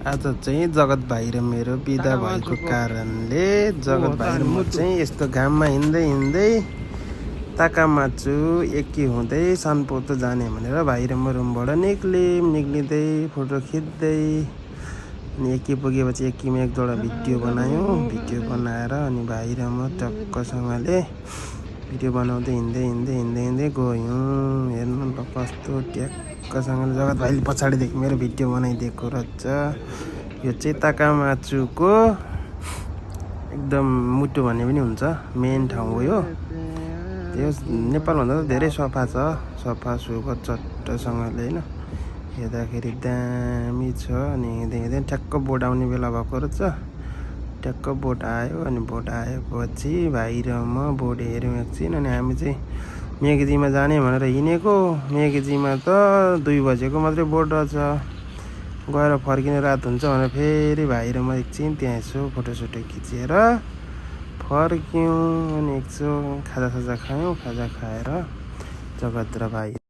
आज चाहिँ जगत भाइ र मेरो बिदा भएको कारणले जगत भाइ र म चाहिँ यस्तो घाममा हिँड्दै हिँड्दै ताकामाचु एकी हुँदै सनपोतो जाने भनेर भाइ र म रुमबाट निक्लिँदै फोटो खिच्दै अनि एकी पुगेपछि एकीमा एक दुईवटा भिडियो बनायौँ। भिडियो बनाएर अनि भाइ र म टक्कसँगले भिडियो बनाउँदै हिँड्दै गयौँ। हेर्नु ल कस्तो ट्याक्कसँगले जगत भाइले पछाडिदेखि मेरो भिडियो बनाइदिएको रहेछ। यो चाहिँ ताकामाचुको एकदम मुटु भन्ने पनि हुन्छ, मेन ठाउँ हो यो। त्यो नेपालभन्दा त धेरै सफा छ, सफा सुग्घर चट्टसँगले होइन, हेर्दाखेरि दामी छ। अनि हिँड्दै ठ्याक्क बोट आउने बेला भएको रहेछ। ठ्याक्क बोट आयो अनि बोट आएपछि भाइ र म बोट हेऱ्यौँ एकछिन। अनि हामी चाहिँ मेगेजीमा जाने भनेर हिँडेको। मेगेजीमा त 2 बजेको मात्रै बोट रहेछ। गएर फर्किने रात हुन्छ भनेर फेरि भाइ र म एकछिन त्यहाँ यसो फोटोसोटो खिचेर फर्क्यौँ। अनि एकछिन खाजासाजा खायौँ। खाजा खाएर जगत र भाइ